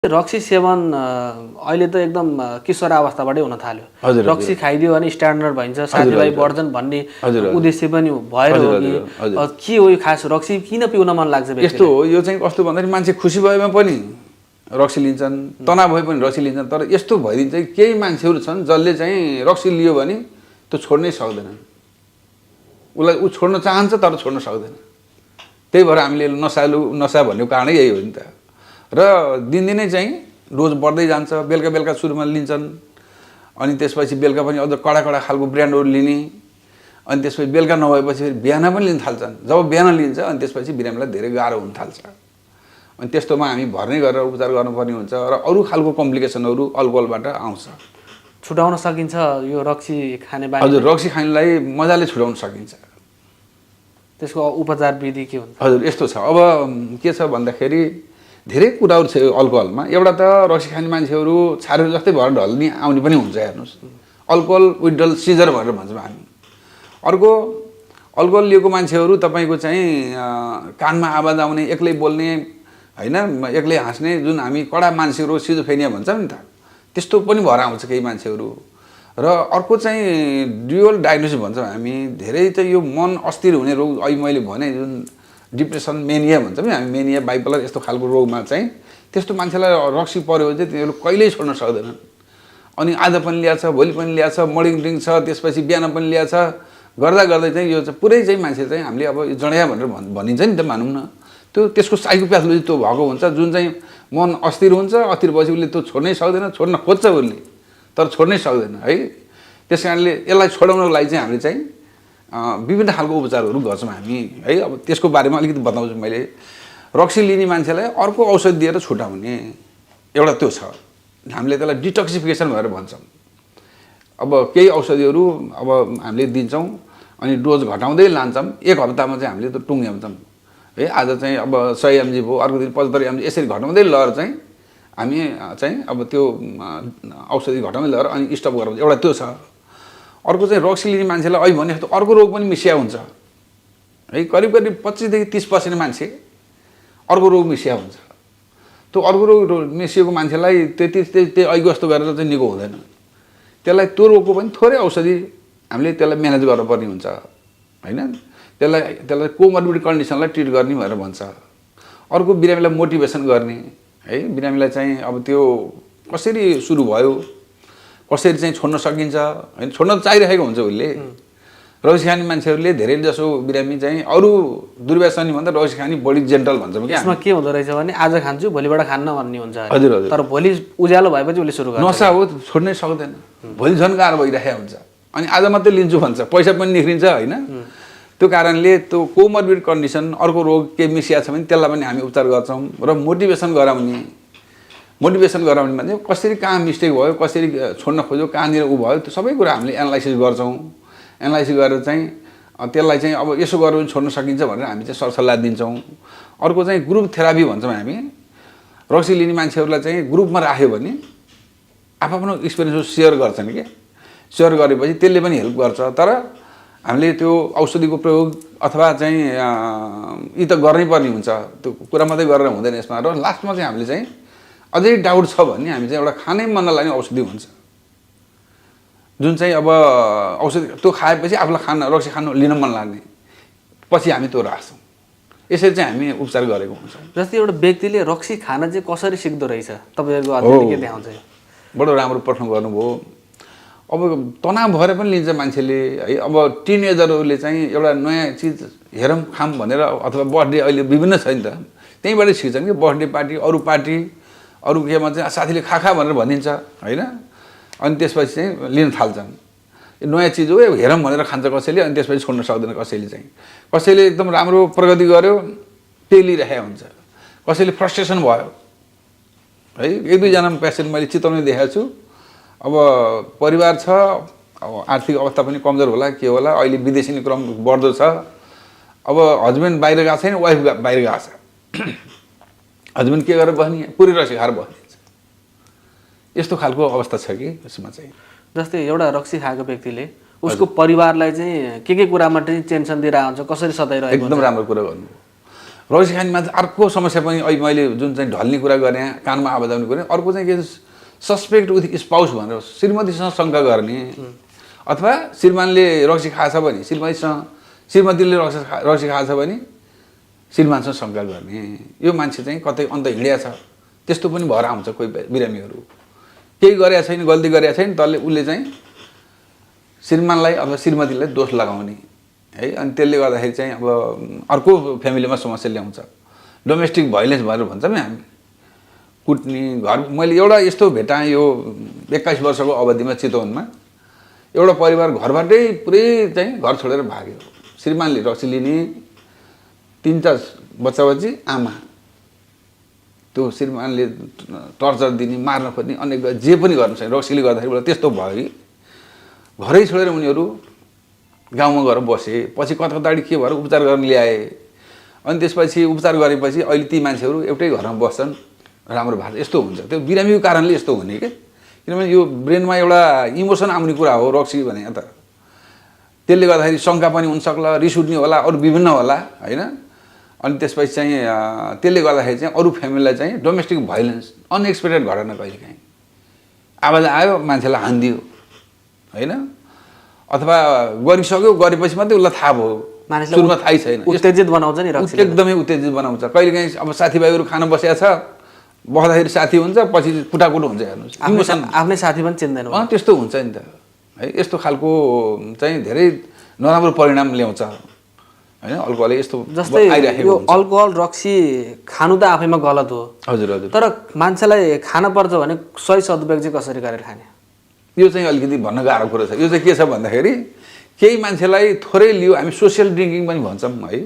रक्सी सेवन अहिले त एकदम किशोर अवस्थाबाटै हुन थाल्यो। हजुर, रक्सी खाइदियो भने स्ट्यान्डर्ड भइन्छ, साथीभाइ बढ्छन् भन्ने उद्देश्य पनि भएर हो कि के हो यो खास रक्सी किन पिउन मन लाग्छ व्यक्तिलाई? यस्तो हो, यो चाहिँ कस्तो भन्दाखेरि मान्छे खुसी भएमा पनि रक्सी लिन्छन्, तनाव भए पनि रक्सी लिन्छन्। तर यस्तो भइदिन्छ कि केही मान्छेहरू छन् जसले चाहिँ रक्सी लियो भने त्यो छोड्नै सक्दैन। उसलाई ऊ छोड्न चाहन्छ तर छोड्न सक्दैन। त्यही भएर हामीले नसा भन्ने कारणै यही हो नि त। र दिनदिनै चाहिँ डोज बढ्दै जान्छ। बेलुका बेलुका सुरुमा लिन्छन्, अनि त्यसपछि बेलुका पनि अझ कडा कडा खालको ब्रान्डहरू लिने, अनि त्यसपछि बेलुका नभएपछि फेरि बिहान पनि लिन थाल्छन्। जब बिहान लिन्छ अनि त्यसपछि बिरामीलाई धेरै गाह्रो हुन थाल्छ। अनि त्यस्तोमा हामी भर्नै गरेर उपचार गर्नुपर्ने हुन्छ र अरू खालको कम्प्लिकेसनहरू अल्कोहलबाट आउँछ। छुटाउन सकिन्छ यो रक्सी खाने बानी? हजुर, रक्सी खानेलाई मजाले छुटाउन सकिन्छ। त्यसको उपचार विधि के हुन्छ? हजुर, यस्तो छ। अब के छ भन्दाखेरि धेरै कुराहरू छ अल्कोहलमा। एउटा त रक्सी खाने मान्छेहरू छारो जस्तै भएर ढल्ने आउने पनि हुन्छ। हेर्नुहोस्, अल्कोहल विथड्रल सिजर भनेर भन्छौँ हामी। अर्को, अल्कोहल लिएको मान्छेहरू तपाईँको चाहिँ कानमा आवाज आउने, एक्लै बोल्ने, होइन, एक्लै हाँस्ने, जुन हामी कडा मान्छेहरू सिजोफ्रेनिया भन्छौँ नि त, त्यस्तो पनि भएर आउँछ केही मान्छेहरू। र अर्को चाहिँ ड्युअल डायग्नोसिस भन्छौँ हामी। धेरै चाहिँ यो मन अस्थिर हुने रोग, अहिले मैले भने जुन डिप्रेसन, मेनिया भन्छौँ नि हामी, मेनिया, बाइपोलर, यस्तो खालको रोगमा चाहिँ त्यस्तो मान्छेलाई रक्सी पऱ्यो भने चाहिँ तिनीहरू कहिल्यै छोड्न सक्दैनन्। अनि आज पनि ल्याएछ, भोलि पनि ल्याएछ, मर्निङ ड्रिङ्क छ, त्यसपछि बिहान पनि ल्याएछ, गर्दा गर्दै चाहिँ यो चाहिँ पुरै चाहिँ मान्छे चाहिँ हामीले अब जडिया भनेर भनिन्छ नि त, मानौँ न। त्यसको साइकोप्याथोलोजी त्यो भएको हुन्छ, जुन चाहिँ मन अस्थिर हुन्छ, अस्थिर भएपछि उसले त्यो छोड्नै सक्दैन, छोड्न खोज्छ उसले तर छोड्नै सक्दैन है। त्यस कारणले यसलाई छोडाउनको लागि चाहिँ हामीले चाहिँ विभिन्न खालको उपचारहरू गर्छौँ हामी है। अब त्यसको बारेमा अलिकति बताउँछु मैले। रक्सी लिने मान्छेलाई अर्को औषधि दिएर छुटाउने एउटा त्यो छ। हामीले त्यसलाई डिटक्सिफिकेसन भनेर भन्छौँ। अब केही औषधिहरू अब हामीले दिन्छौँ, अनि डोज घटाउँदै लान्छौँ। एक हप्तामा चाहिँ हामीले त्यो टुङ्ग्याउँछौँ है। आज चाहिँ अब 100 mg भयो, अर्को दिन 75 mg, यसरी घटाउँदै लगेर चाहिँ हामी चाहिँ अब त्यो औषधि घटाउँदै लगेर अनि स्टप गराउँछ। एउटा त्यो छ। अर्को चाहिँ रक्सी लिने मान्छेलाई अहिले भने जस्तो अर्को रोग पनि मिसिया हुन्छ है। करिब करिब 25 देखि 30% मान्छे अर्को रोग मिसिया हुन्छ। त्यो अर्को रोग मिसिएको मान्छेलाई त्यही अहिले जस्तो गरेर चाहिँ निको हुँदैन। त्यसलाई त्यो रोगको पनि थोरै औषधि हामीले त्यसलाई म्यानेज गर्नुपर्ने हुन्छ होइन। त्यसलाई कोमर्बिड कन्डिसनलाई ट्रिट गर्ने भनेर भन्छ। अर्को, बिरामीलाई मोटिभेसन गर्ने है। बिरामीलाई चाहिँ अब त्यो कसरी सुरु भयो, कसरी चाहिँ छोड्न सकिन्छ होइन। छोड्न चाहिरहेको हुन्छ उसले। रक्सी खाने मान्छेहरूले धेरै जसो बिरामी चाहिँ अरू दुर्व्यसनी भन्दा रक्सी खाने बढी जेन्टल भन्छौँ क्या। यसमा के हुँदो रहेछ भने आज खान्छु भोलिबाट खान्न भन्ने हुन्छ। हजुर हजुर। तर भोलि उज्यालो भएपछि उसले सुरु गर्छ। नसा हो, छोड्नै सक्दैन। भोलि झन् गाह्रो भइरहेको हुन्छ। अनि आज मात्रै लिन्छु भन्छ, पैसा पनि निस्किन्छ होइन। त्यो कारणले त्यो कोमर्बिड कन्डिसन, अर्को रोग के मिसिया छ भने त्यसलाई पनि हामी उपचार गर्छौँ। र मोटिभेसन गराउने भने कसरी कहाँ मिस्टेक भयो, कसरी छोड्न खोज्यो, कहाँनिर ऊ भयो, त्यो सबै कुरा हामीले एनालाइसिस गर्छौँ। एनालाइसिस गरेर चाहिँ त्यसलाई चाहिँ अब यसो गरेर पनि छोड्न सकिन्छ भनेर हामी चाहिँ सरसल्लाह दिन्छौँ। अर्को चाहिँ ग्रुप थेरापी भन्छौँ हामी। रक्सी लिने मान्छेहरूलाई चाहिँ ग्रुपमा राख्यो भने आफ्नो एक्सपिरियन्सहरू सेयर गर्छन् कि। सेयर गरेपछि त्यसले पनि हेल्प गर्छ। तर हामीले त्यो औषधिको प्रयोग अथवा चाहिँ यी त गर्नै पर्ने हुन्छ, त्यो कुरा मात्रै गरेर हुँदैन यसमा। र लास्टमा चाहिँ हामीले चाहिँ अझै डाउट छ भने हामी चाहिँ एउटा खानै मन नलाग्ने औषधि हुन्छ, जुन चाहिँ अब औषधि त्यो खाएपछि आफूलाई रक्सी खानु लिन मन लाग्ने, पछि हामी त्यो राख्छौँ। यसरी चाहिँ हामी उपचार गरेको हुन्छौँ। जस्तै एउटा व्यक्तिले रक्सी खान चाहिँ कसरी सिक्दो रहेछ, तपाईँहरूको अध्ययनले के देखाउँछ? बडो राम्रो प्रश्न गर्नुभयो। अब तनाव भएर पनि लिन्छ मान्छेले है। अब टिनेजरहरूले चाहिँ एउटा नयाँ चिज हेरौँ खाम भनेर, अथवा बर्थडे अहिले विभिन्न छ नि त, त्यहीँबाटै सिक्छन् कि। बर्थडे पार्टी, अरू केमा चाहिँ साथीले खा भनेर भनिदिन्छ होइन। अनि त्यसपछि चाहिँ लिन थाल्छन्। यो नयाँ चिज हो, हेरौँ भनेर खान्छ कसैले, अनि त्यसपछि छोड्न सक्दैन कसैले चाहिँ। कसैले एकदम राम्रो प्रगति गर्यो, त्यही लिइरहेको हुन्छ। कसैले फ्रस्ट्रेसन भयो है। 1-2 जना पेसेन्ट मैले चिताउने देखाएको छु। अब परिवार छ, अब आर्थिक अवस्था पनि कमजोर होला, के होला, अहिले विदेशी क्रम बढ्दो छ। अब हस्बेन्ड बाहिर गएको छैन, वाइफ बाहिर गएको छ। हस्बेन्ड के गरेर बस्ने, पुरै रक्सी खाएर बस्ने, यस्तो खालको अवस्था छ कि यसमा चाहिँ। जस्तै एउटा रक्सी खाएको व्यक्तिले उसको परिवारलाई चाहिँ के कुरामा चाहिँ टेन्सन दिइरहेको हुन्छ, कसरी सताइरहेको हुन्छ? एकदम राम्रो कुरा गर्नुभयो। रक्सी खाने मान्छे अर्को समस्या पनि अहिले मैले जुन चाहिँ ढल्ने कुरा गरेँ, कानमा आवाज आउने कुरा, अर्को चाहिँ के सस्पेक्ट विथ स्पाउस भनेर श्रीमतीसँग शङ्का गर्ने, अथवा श्रीमानले रक्सी खाएछ भने श्रीमतीले रक्सी खाएछ भने श्रीमानसँग शङ्का गर्ने। यो मान्छे चाहिँ कतै अन्त हिँडेको छ त्यस्तो पनि भएर आउँछ। कोही बिरामीहरू केही गरेका छैन, गल्ती गरेका छैन, तले उसले चाहिँ श्रीमानलाई अथवा श्रीमतीलाई दोष लगाउने है। अनि त्यसले गर्दाखेरि चाहिँ अब अर्को फ्यामिलीमा समस्या ल्याउँछ। डोमेस्टिक भाइलेन्स भनेर भन्छौँ नि हामी, कुट्ने घर। मैले एउटा यस्तो भेटाएँ यो 21 वर्षको अवधिमा चितवनमा, एउटा परिवार घरबाटै पुरै चाहिँ घर छोडेर भाग्यो। श्रीमानले रक्सी लिने, 3-4 बच्चा-बच्ची, आमा, त्यो श्रीमानले टर्चर दिने, मार्न खोज्ने, अनेक जे पनि गर्नु सक्छ। रक्सीले गर्दाखेरि त्यस्तो भयो कि घरै छोडेर उनीहरू गाउँमा गएर बसे। पछि कताकताडी के भएर उपचार गर्न ल्याए। अनि त्यसपछि उपचार गरेपछि अहिले ती मान्छेहरू एउटै घरमा बस्छन्, राम्रो भएको। यस्तो हुन्छ, त्यो बिरामीको कारणले यस्तो हुने के। किनभने यो ब्रेनमा एउटा इमोसन आउने कुरा हो रक्सी भने त। त्यसले गर्दाखेरि शङ्का पनि हुनसक्ला, रिस उठ्ने होला, अरू विभिन्न होला होइन। अनि त्यसपछि चाहिँ त्यसले गर्दाखेरि चाहिँ अरू फ्यामिलीलाई चाहिँ डोमेस्टिक भाइलेन्स, अनएक्सपेक्टेड घटना कहिलेकाहीँ आवाज आयो मान्छेलाई हानिदियो होइन, अथवा गरिसक्यो, गरेपछि मात्रै उसलाई थाहा भयो, सुरुमा थाहै छैन। उत्तेजित बनाउँछ नि रक्सी, एकदमै उत्तेजित बनाउँछ। कहिलेकाहीँ अब साथीभाइहरू खान बसेको छ, बस्दाखेरि साथी हुन्छ, पछि कुटाकुट हुन्छ। हेर्नुहोस् आफ्नै साथी पनि चिन्दैन, त्यस्तो हुन्छ नि त है। यस्तो खालको चाहिँ धेरै नराम्रो परिणाम ल्याउँछ होइन अल्कोहलले। यस्तो जस्तै यो अल्कोहल रक्सी खानु त आफैमा गलत हो। हजुर हजुर। तर मान्छेलाई खान पर्छ भने सही सदुपयोग चाहिँ कसरी गरेर खाने, यो चाहिँ अलिकति भन्न गाह्रो कुरा छ। यो चाहिँ के छ भन्दाखेरि केही मान्छेलाई थोरै लियो, हामी सोसियल ड्रिङ्किङ पनि भन्छौँ है।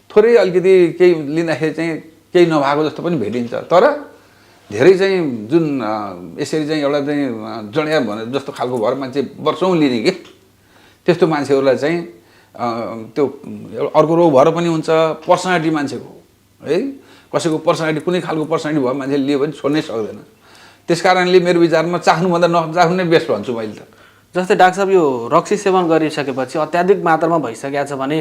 थोरै अलिकति केही लिँदाखेरि चाहिँ केही नभएको जस्तो पनि भेटिन्छ। तर धेरै चाहिँ जुन यसरी चाहिँ एउटा चाहिँ जडिया भने जस्तो खालको भएर मान्छे वर्षौँ लिने कि त्यस्तो मान्छेहरूलाई चाहिँ त्यो अर्को रोग भएर पनि हुन्छ। पर्सनालिटी मान्छेको है, कसैको पर्सनालिटी कुनै खालको पर्सनालिटी भयो मान्छेले लियो भने छोड्नै सक्दैन। त्यस कारणले मेरो विचारमा चाख्नुभन्दा नचाख्नु नै बेस्ट भन्छु मैले त। जस्तै डाक्टर साहब यो रक्सी सेवन गरिसकेपछि अत्याधिक मात्रामा भइसकेको छ भने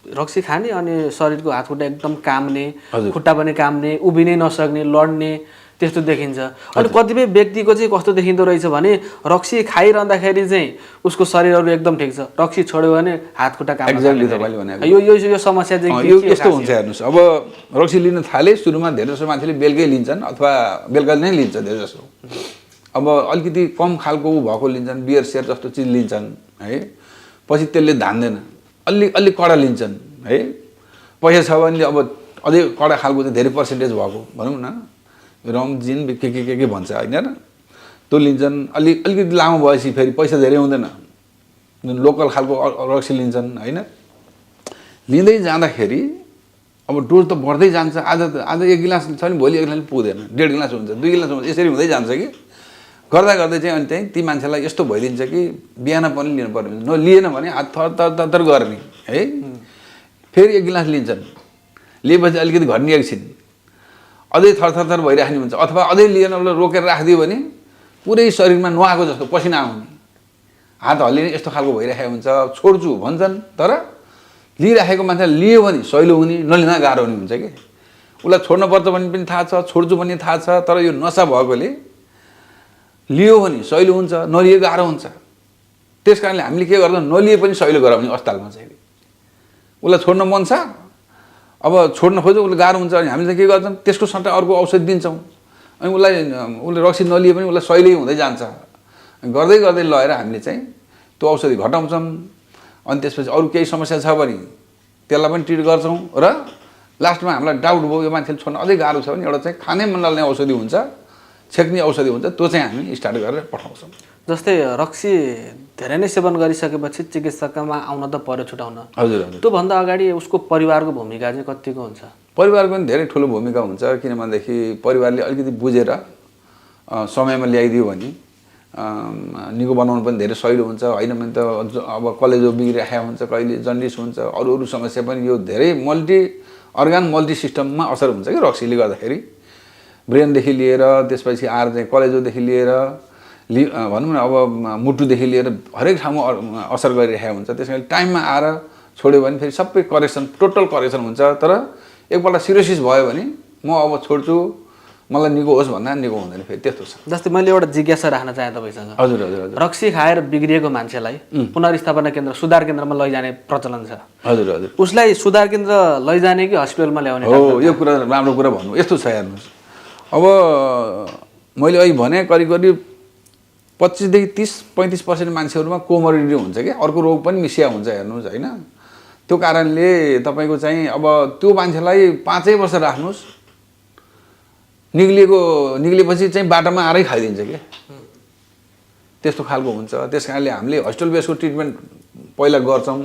रक्सी खाने अनि शरीरको हातखुट्टा एकदम काम्ने, खुट्टा पनि काम्ने, उभिनै नसक्ने, लड्ने त्यस्तो देखिन्छ। अनि कतिपय व्यक्तिको चाहिँ कस्तो देखिँदो रहेछ भने रक्सी खाइरहँदाखेरि चाहिँ उसको शरीरहरू एकदम ठिक छ, रक्सी छोड्यो भने हातखुट्टा काम्न थाल्ने। यो समस्या चाहिँ यो यस्तो हुन्छ। हेर्नुहोस्, अब रक्सी लिन थाले सुरुमा धेरै जसो मान्छेले बेलुकै लिन्छन् अथवा बेलुका नै लिन्छ धेरै जसो। अब अलिकति कम खालको भएको लिन्छन्, बियर सेयर जस्तो चिज लिन्छन् है। पछि त्यसले धान्दैन, अलि कडा लिन्छन् है। पैसा छ भने अब अझै कडा खालको चाहिँ धेरै पर्सेन्टेज भएको भनौँ न, रम जिन के भन्छ होइन, त्यो लिन्छन्। अलिकति लामो भएपछि फेरि पैसा धेरै हुँदैन, जुन लोकल खालको रक्सी लिन्छन् होइन। लिँदै जाँदाखेरि अब डोज त बढ्दै जान्छ। आज 1 गिलास छ भने भोलि 1 गिलास पुग्दैन, 1.5 गिलास हुन्छ, 2 गिलास हुन्छ, यसरी हुँदै जान्छ कि। गर्दा गर्दै चाहिँ अनि चाहिँ ती मान्छेलाई यस्तो भइदिन्छ कि बिहान पनि लिनु पर्ने, नलिएन भने हात थर गर्ने है। फेरि 1 गिलास लिन्छन्, लिएपछि अलिकति घट्ने एकछिन, अझै थर भइराख्ने हुन्छ। अथवा अझै लिएन रोकेर राखिदियो भने पुरै शरीरमा नुहाएको जस्तो पसिना आउने, हात हल्लिने, यस्तो खालको भइरहेको हुन्छ। छोड्छु भन्छन्, तर लिइराखेको मान्छे लियो भने सहिलो हुने, नलिँदा गाह्रो हुने हुन्छ कि। उसलाई छोड्नुपर्छ भन्ने पनि थाहा छ, छोड्छु भन्ने थाहा छ, तर यो नसा भएकोले लियो भने सहिलो हुन्छ, नलिए गाह्रो हुन्छ। त्यस कारणले हामीले के गर्छौँ, नलिए पनि सहिलो गराउने अवस्थामा चाहिँ उसलाई छोड्न मन छ, अब छोड्न खोज्यो, उसले गाह्रो हुन्छ भने हामीले चाहिँ के गर्छौँ, त्यसको सट्टा अर्को औषधि दिन्छौँ। अनि उसले रक्सी नलिए पनि उसलाई सहिलै हुँदै जान्छ। गर्दै गर्दै लगेर हामीले चाहिँ त्यो औषधि घटाउँछौँ। अनि त्यसपछि अरू केही समस्या छ भने त्यसलाई पनि ट्रिट गर्छौँ। र लास्टमा हामीलाई डाउट भयो यो मान्छेले छोड्न अझै गाह्रो छ भने एउटा चाहिँ खानै मन लाग्ने औषधि हुन्छ, छेक्ने औषधि हुन्छ, त्यो चाहिँ हामी स्टार्ट गरेर पठाउँछौँ। जस्तै रक्सी धेरै नै सेवन गरिसकेपछि चिकित्सकमा आउन त पर्यो छुटाउन। हजुर हजुर। त्योभन्दा अगाडि उसको परिवारको भूमिका चाहिँ कतिको हुन्छ? परिवारको पनि धेरै ठुलो भूमिका हुन्छ। किन भनेदेखि परिवारले अलिकति बुझेर समयमा ल्याइदियो भने निको बनाउनु पनि धेरै सजिलो हुन्छ होइन भने त अब कलेजो बिग्रिरहेको हुन्छ, कहिले जन्डिस हुन्छ, अरू समस्या पनि यो धेरै मल्टी अर्गान मल्टी सिस्टममा असर हुन्छ कि रक्सीले गर्दाखेरि। ब्रेनदेखि लिएर त्यसपछि आएर चाहिँ कलेजोदेखि लिएर भनौँ न अब मुटुदेखि लिएर हरेक ठाउँमा असर गरिरहेको हुन्छ। त्यस कारणले टाइममा आएर छोड्यो भने फेरि सबै करेक्सन टोटल करेक्सन हुन्छ। तर एकपल्ट सिरोसिस भयो भने म अब छोड्छु मलाई निको होस् भन्दा निको हुँदैन फेरि, त्यस्तो छ। जस्तै मैले एउटा जिज्ञासा राख्न चाहेँ तपाईँसँग। हजुर हजुर हजुर। रक्सी खाएर बिग्रिएको मान्छेलाई पुनर्स्थापना केन्द्र सुधार केन्द्रमा लैजाने प्रचलन छ। हजुर हजुर। उसलाई सुधार केन्द्र लैजाने कि हस्पिटलमा ल्याउने? हो, यो कुरा राम्रो कुरा भन्नु। यस्तो छ हेर्नुहोस्, अब मैले अहिले भने करिब करिब 25 देखि 30-35% मान्छेहरूमा कोमोर्बिडिटी हुन्छ कि अर्को रोग पनि मिसिया हुन्छ हेर्नुहोस् होइन। त्यो कारणले तपाईँको चाहिँ अब त्यो मान्छेलाई 5 वर्ष राख्नुहोस्, निक्लिएपछि चाहिँ बाटोमा आएरै खाइदिन्छ कि, त्यस्तो खालको हुन्छ। त्यस कारणले हामीले हस्पिटल बेसको ट्रिटमेन्ट पहिला गर्छौँ,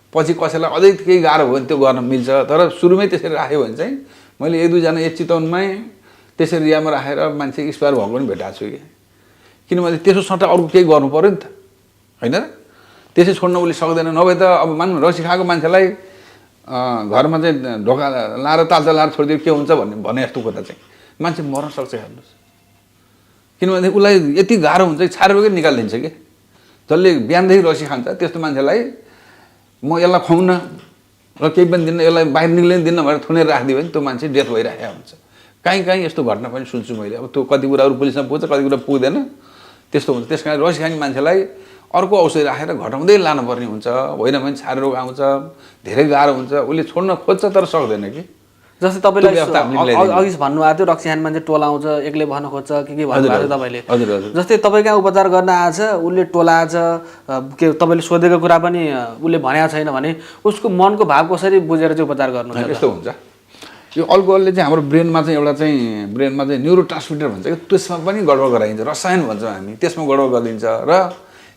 पछि कसैलाई अझै केही गाह्रो भयो भने त्यो गर्न मिल्छ। तर सुरुमै त्यसरी राख्यो भने चाहिँ मैले 1-2 एक चितवनमै त्यसरी रियामा राखेर मान्छे एक्सपायर भएको पनि भेटाएको छु कि, किनभने त्यसो सट्टा अरू केही गर्नु पऱ्यो नि त होइन र। त्यसै छोड्न उसले सक्दैन। नभए त अब मान्नु रक्सी खाएको मान्छेलाई घरमा चाहिँ ढोका लाएर तालचा लाएर छोडिदियो के हुन्छ भने जस्तो कुरा चाहिँ मान्छे मर्न सक्छ हेर्नुहोस्। किनभने उसलाई यति गाह्रो हुन्छ कि छारेकै निकालिदिन्छ कि। जसले बिहानदेखि रक्सी खान्छ त्यस्तो मान्छेलाई म यसलाई खुवाउन र केही पनि दिन्न, यसलाई बाहिर निक्लिन दिन्न भनेर थुनेर राखिदियो भने त्यो मान्छे डेथ भइरहेको हुन्छ। कहीँ यस्तो घटना पनि सुन्छु मैले। अब त्यो कति कुराहरू पुलिसमा पुग्छ, कति कुरा पुग्दैन, त्यस्तो हुन्छ। त्यस कारण रक्सी खाने मान्छेलाई अर्को औषधि राखेर घटाउँदै लानुपर्ने हुन्छ। होइन भने छारे रोग आउँछ, धेरै गाह्रो हुन्छ। उसले छोड्न खोज्छ तर सक्दैन कि। जस्तै तपाईँलाई अघि भन्नुभएको थियो रक्सी खाने मान्छे टोला आउँछ, एक्लै भन्न खोज्छ के भन्नुभएको थियो तपाईँले। हजुर हजुर। जस्तै तपाईँ कहाँ उपचार गर्न आएछ, उसले टोला आएछ, के तपाईँले सोधेको कुरा पनि उसले भनेको छैन भने उसको मनको भाव कसरी बुझेर चाहिँ उपचार गर्नु? यस्तो हुन्छ। यो अल्कोहलले चाहिँ हाम्रो ब्रेनमा चाहिँ एउटा चाहिँ न्युरो ट्रान्समिटर भन्छ कि, त्यसमा पनि गडबड गराइन्छ। रसायन भन्छौँ हामी, त्यसमा गडबड गरिदिन्छ र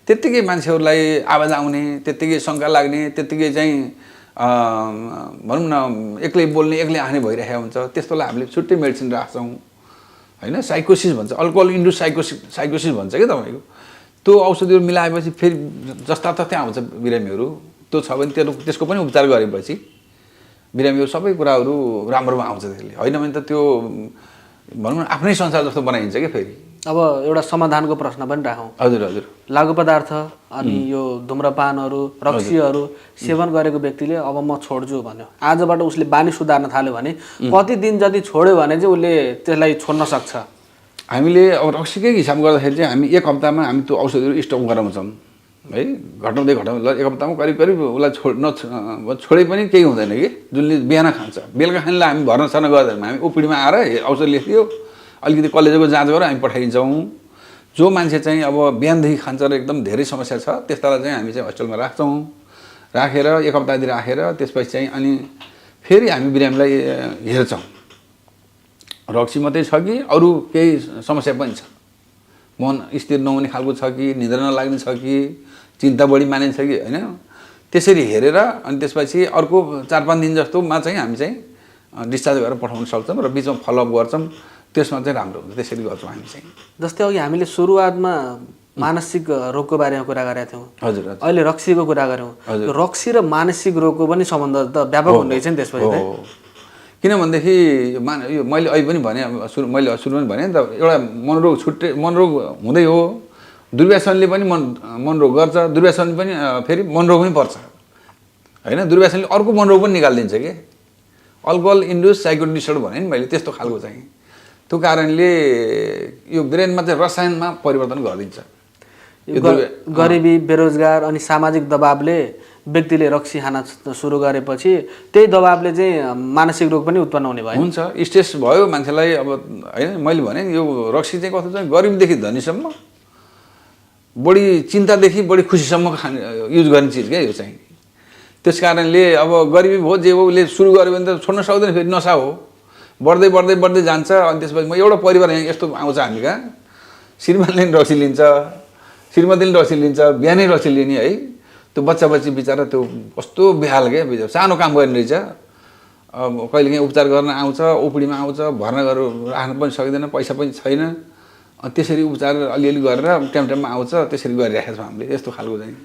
त्यत्तिकै मान्छेहरूलाई आवाज आउने, त्यत्तिकै शङ्का लाग्ने, त्यत्तिकै चाहिँ भनौँ न एक्लै बोल्ने, एक्लै आने भइरहेको हुन्छ। त्यस्तोलाई हामीले छुट्टै मेडिसिन राख्छौँ होइन। साइकोसिस भन्छ, अल्कोहल इन्ड्युस साइकोसिस भन्छ कि तपाईँको। त्यो औषधिहरू मिलाएपछि फेरि जस्ता तस्तै आउँछ बिरामीहरू। त्यो छ भने त्यसको पनि उपचार गरेपछि बिरामीहरू सबै कुराहरू राम्रोमा आउँछ त्यसले। होइन भने त त्यो भनौँ न आफ्नै संसार जस्तो बनाइन्छ कि फेरि। अब एउटा समाधानको प्रश्न पनि राखौँ। हजुर हजुर। लागु पदार्थ अनि यो धुम्रपानहरू, रक्सीहरू सेवन गरेको व्यक्तिले अब म छोड्छु भन्यो, आजबाट उसले बानी सुधार्न थाल्यो भने कति दिन जति छोड्यो भने चाहिँ उसले त्यसलाई छोड्न सक्छ? हामीले अब रक्सीकै हिसाब गर्दाखेरि चाहिँ हामी 1 हप्तामा हामी त्यो औषधिहरू स्टक गराउँछौँ है। घटाउँदै ल 1 हप्तामा करिब उसलाई छोडे पनि केही हुँदैन कि। जुनले बिहान खान्छ, बेलुका खानेलाई हामी भर्ना सर्न गर्दैनौँ। हामी ओपिडीमा आएर औषध लेखिदियो, अलिकति कलेजोको जाँच गरेर हामी पठाइदिन्छौँ। जो मान्छे चाहिँ अब बिहानदेखि खान्छ र एकदम धेरै समस्या छ त्यस्तालाई चाहिँ हामी चाहिँ हस्पिटलमा राख्छौँ। राखेर 1 हप्तादेखि राखेर त्यसपछि चाहिँ अनि फेरि हामी बिरामीलाई हेर्छौँ रक्सी मात्रै छ कि अरू केही समस्या पनि छ, मन स्थिर नहुने खालको छ कि, निद्रा नलाग्ने छ कि, चिन्ता बढी मानिन्छ कि होइन। त्यसरी हेरेर अनि त्यसपछि अर्को 4-5 दिन जस्तोमा चाहिँ हामी चाहिँ डिस्चार्ज गरेर पठाउन सक्छौँ र बिचमा फलोअप गर्छौँ। त्यसमा चाहिँ राम्रो हुन्छ, त्यसरी गर्छौँ हामी चाहिँ। जस्तै अघि हामीले सुरुवातमा मानसिक रोगको बारेमा कुरा गरेका थियौँ। हजुर। अहिले रक्सीको कुरा गऱ्यौँ। रक्सी र मानसिक रोगको पनि सम्बन्ध त व्यापक हुँदै छ नि त्यसपछि। किनभनेदेखि यो मैले अहिले पनि भने, मैले सुरुमा पनि भने नि त, एउटा मनोरोग मनोरोग हुँदै हो। दुर्व्यसनले पनि मनरोग गर्छ, दुर्व्यसनले पनि फेरि मनरोग पनि पर्छ होइन। दुर्व्यसनले अर्को मनरोग पनि निकालिदिन्छ कि। अल्कोहल इन्ड्युस साइकोटिक डिसअर्डर भने नि मैले, त्यस्तो खालको चाहिँ। त्यो कारणले यो ब्रेनमा चाहिँ रसायनमा परिवर्तन गरिदिन्छ। गरिबी, बेरोजगार अनि सामाजिक दबावले व्यक्तिले रक्सी खान सुरु गरेपछि त्यही दबावले चाहिँ मानसिक रोग पनि उत्पन्न हुने भयो। हुन्छ, स्ट्रेस भयो मान्छेलाई। अब होइन मैले भने यो रक्सी चाहिँ कस्तो चाहिँ गरिबदेखि धनीसम्म, बढी चिन्तादेखि बढी खुसीसम्म युज गर्ने चिज क्या यो चाहिँ। त्यस कारणले अब गरिबी भयो जे हो उसले सुरु गर्यो भने त छोड्न सक्दैन, फेरि नसा हो, बढ्दै बढ्दै बढ्दै जान्छ। अनि त्यसपछि म एउटा परिवार यहाँ यस्तो आउँछ हामी कहाँ, श्रीमानले पनि रक्सी लिन्छ, श्रीमतीले रक्सी लिन्छ, बिहानै रक्सी लिने है। त्यो बच्चा बिचरा त्यो कस्तो बेहाल क्या, सानो काम गर्ने रहेछ। अब कहिले काहीँ उपचार गर्न आउँछ, ओपिडीमा आउँछ, भर्ना गरेर राख्न पनि सक्दैन, पैसा पनि छैन। त्यसरी उपचार अलिअलि गरेर टाइममा आउँछ, त्यसरी गरिराखेका छौँ हामीले। यस्तो खालको चाहिँ